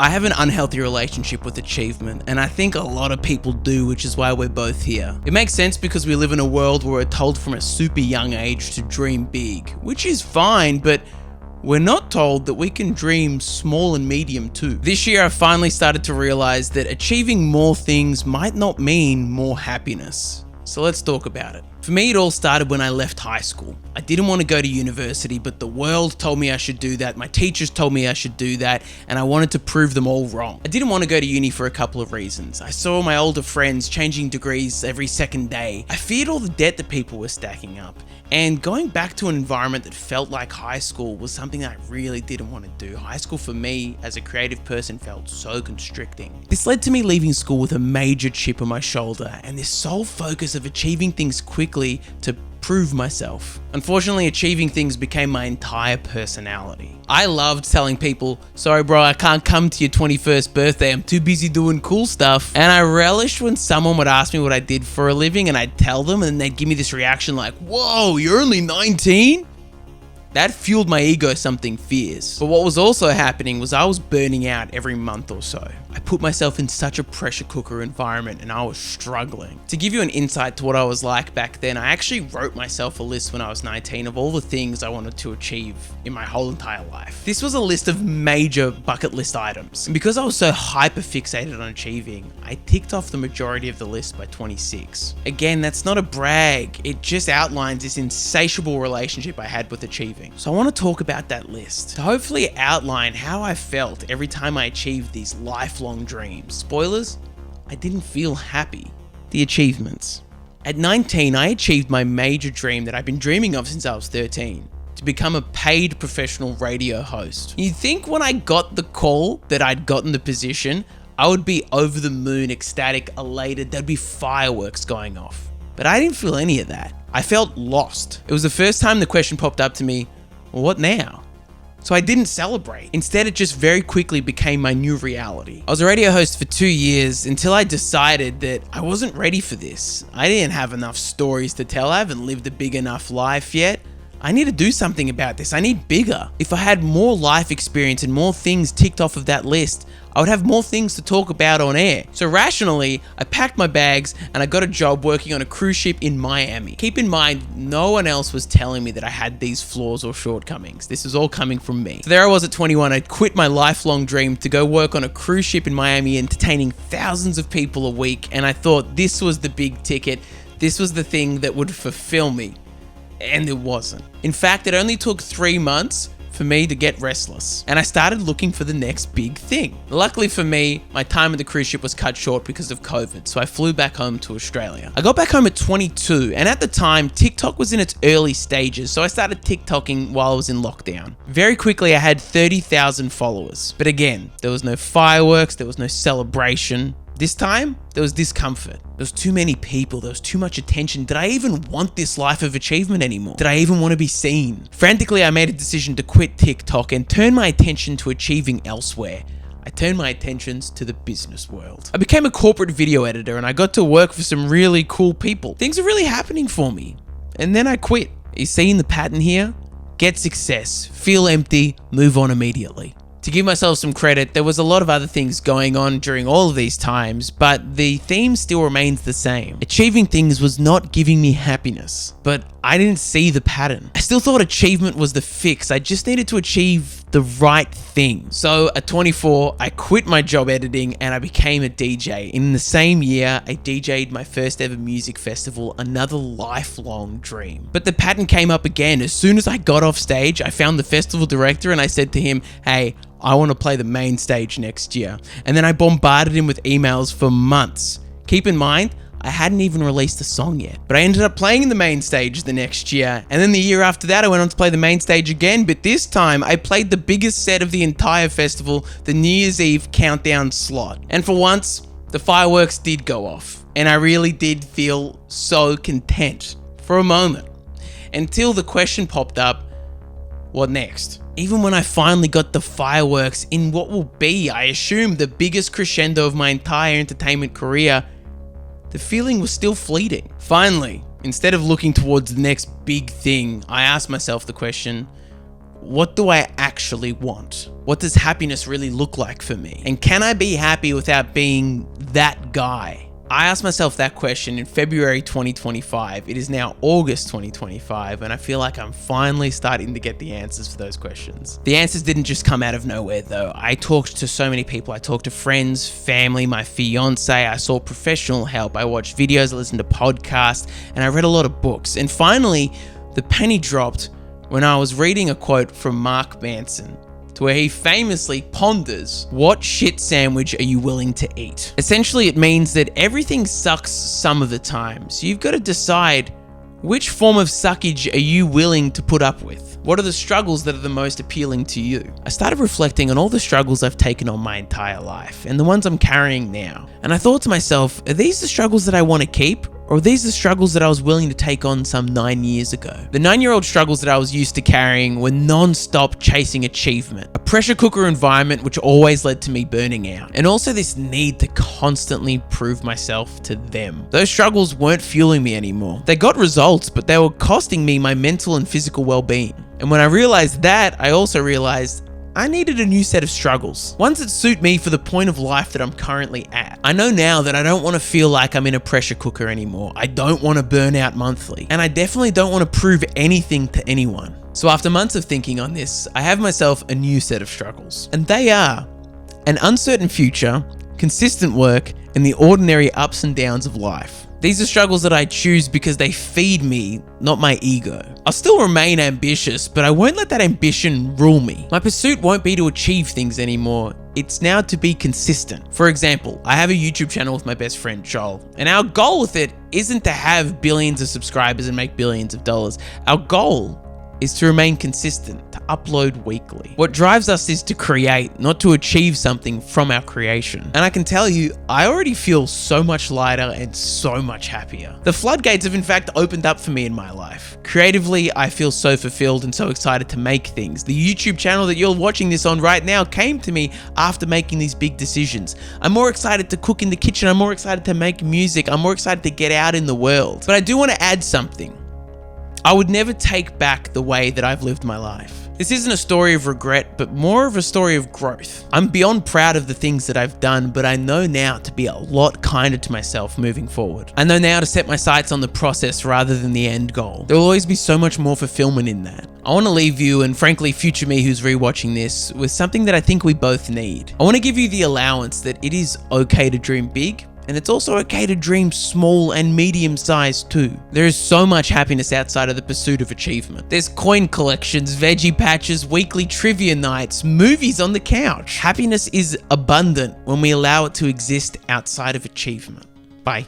I have an unhealthy relationship with achievement, and I think a lot of people do, which is why we're both here. It makes sense because we live in a world where we're told from a super young age to dream big, which is fine, but we're not told that we can dream small and medium too. This year I finally started to realize that achieving more things might not mean more happiness. So let's talk about it. For me, it all started when I left high school. I didn't want to go to university, but the world told me I should do that. My teachers told me I should do that, and I wanted to prove them all wrong. I didn't want to go to uni for a couple of reasons. I saw my older friends changing degrees every second day. I feared all the debt that people were stacking up. And going back to an environment that felt like high school was something that I really didn't want to do. High school for me, as a creative person, felt so constricting. This led to me leaving school with a major chip on my shoulder and this sole focus of achieving things quickly to prove myself. Unfortunately, achieving things became my entire personality. I loved telling people, sorry bro, I can't come to your 21st birthday, I'm too busy doing cool stuff. And I relished when someone would ask me what I did for a living and I'd tell them and they'd give me this reaction like, whoa, you're only 19? That fueled my ego something fierce. But what was also happening was I was burning out every month or so. I put myself in such a pressure cooker environment and I was struggling. To give you an insight to what I was like back then, I actually wrote myself a list when I was 19 of all the things I wanted to achieve in my whole entire life. This was a list of major bucket list items. And because I was so hyper fixated on achieving, I ticked off the majority of the list by 26. Again, that's not a brag. It just outlines this insatiable relationship I had with achieving. So I want to talk about that list to hopefully outline how I felt every time I achieved these lifelong dreams. Spoilers, I didn't feel happy. The achievements. At 19, I achieved my major dream that I've been dreaming of since I was 13. To become a paid professional radio host. You'd think when I got the call that I'd gotten the position, I would be over the moon, ecstatic, elated, there'd be fireworks going off. But I didn't feel any of that. I felt lost. It was the first time the question popped up to me, well, what now? So I didn't celebrate. Instead, it just very quickly became my new reality. I was a radio host for 2 years until I decided that I wasn't ready for this. I didn't have enough stories to tell. I haven't lived a big enough life yet. I need to do something about this. I need bigger. If I had more life experience and more things ticked off of that list, I would have more things to talk about on air. So rationally, I packed my bags and I got a job working on a cruise ship in Miami. Keep in mind, no one else was telling me that I had these flaws or shortcomings. This was all coming from me. So there I was at 21, I'd quit my lifelong dream to go work on a cruise ship in Miami, entertaining thousands of people a week. And I thought this was the big ticket. This was the thing that would fulfill me. And it wasn't. In fact, it only took 3 months for me to get restless, and I started looking for the next big thing. Luckily for me, my time at the cruise ship was cut short because of COVID, so I flew back home to Australia. I got back home at 22, and at the time, TikTok was in its early stages, so I started TikToking while I was in lockdown. Very quickly, I had 30,000 followers. But again, there was no fireworks, there was no celebration. This time, there was discomfort. There was too many people. There was too much attention. Did I even want this life of achievement anymore? Did I even want to be seen? Frantically, I made a decision to quit TikTok and turn my attention to achieving elsewhere. I turned my attentions to the business world. I became a corporate video editor and I got to work for some really cool people. Things are really happening for me. And then I quit. Are you seeing the pattern here? Get success, feel empty, move on immediately. To give myself some credit, there was a lot of other things going on during all of these times, but the theme still remains the same. Achieving things was not giving me happiness, but I didn't see the pattern. I still thought achievement was the fix. I just needed to achieve the right thing. So at 24, I quit my job editing and I became a DJ. In the same year, I DJ'd my first ever music festival, another lifelong dream. But the pattern came up again. As soon as I got off stage, I found the festival director and I said to him, hey, I want to play the main stage next year. And then I bombarded him with emails for months. Keep in mind, I hadn't even released a song yet, but I ended up playing the main stage the next year. And then the year after that, I went on to play the main stage again, but this time I played the biggest set of the entire festival, the New Year's Eve countdown slot. And for once, the fireworks did go off. And I really did feel so content for a moment until the question popped up, what next? Even when I finally got the fireworks in what will be, I assume, the biggest crescendo of my entire entertainment career, the feeling was still fleeting. Finally, instead of looking towards the next big thing, I asked myself the question, what do I actually want? What does happiness really look like for me? And can I be happy without being that guy? I asked myself that question in February 2025. It is now August 2025, and I feel like I'm finally starting to get the answers for those questions. The answers didn't just come out of nowhere though. I talked to so many people. I talked to friends, family, my fiance. I sought professional help. I watched videos, I listened to podcasts, and I read a lot of books. And finally, the penny dropped when I was reading a quote from Mark Manson, to where he famously ponders, what shit sandwich are you willing to eat? Essentially, it means that everything sucks some of the time. So you've got to decide, which form of suckage are you willing to put up with? What are the struggles that are the most appealing to you? I started reflecting on all the struggles I've taken on my entire life and the ones I'm carrying now. And I thought to myself, are these the struggles that I want to keep? Or are these the struggles that I was willing to take on some 9 years ago? The 9-year-old struggles that I was used to carrying were non-stop chasing achievement, a pressure cooker environment which always led to me burning out, and also this need to constantly prove myself to them. Those struggles weren't fueling me anymore. They got results, but they were costing me my mental and physical well-being. And when I realized that, I also realized I needed a new set of struggles, ones that suit me for the point of life that I'm currently at. I know now that I don't want to feel like I'm in a pressure cooker anymore. I don't want to burn out monthly, and I definitely don't want to prove anything to anyone. So after months of thinking on this, I have myself a new set of struggles, and they are an uncertain future, consistent work, and the ordinary ups and downs of life. These are struggles that I choose because they feed me, not my ego. I'll still remain ambitious, but I won't let that ambition rule me. My pursuit won't be to achieve things anymore. It's now to be consistent. For example, I have a YouTube channel with my best friend Joel, and our goal with it isn't to have billions of subscribers and make billions of dollars. Our goal is to remain consistent, to upload weekly. What drives us is to create, not to achieve something from our creation. And I can tell you, I already feel so much lighter and so much happier. The floodgates have in fact opened up for me in my life. Creatively, I feel so fulfilled and so excited to make things. The YouTube channel that you're watching this on right now came to me after making these big decisions. I'm more excited to cook in the kitchen. I'm more excited to make music. I'm more excited to get out in the world. But I do want to add something. I would never take back the way that I've lived my life. This isn't a story of regret, but more of a story of growth. I'm beyond proud of the things that I've done, but I know now to be a lot kinder to myself moving forward. I know now to set my sights on the process rather than the end goal. There will always be so much more fulfillment in that. I want to leave you, and frankly future me who's rewatching this, with something that I think we both need. I want to give you the allowance that it is okay to dream big, and it's also okay to dream small and medium-sized too. There is so much happiness outside of the pursuit of achievement. There's coin collections, veggie patches, weekly trivia nights, movies on the couch. Happiness is abundant when we allow it to exist outside of achievement. Bye.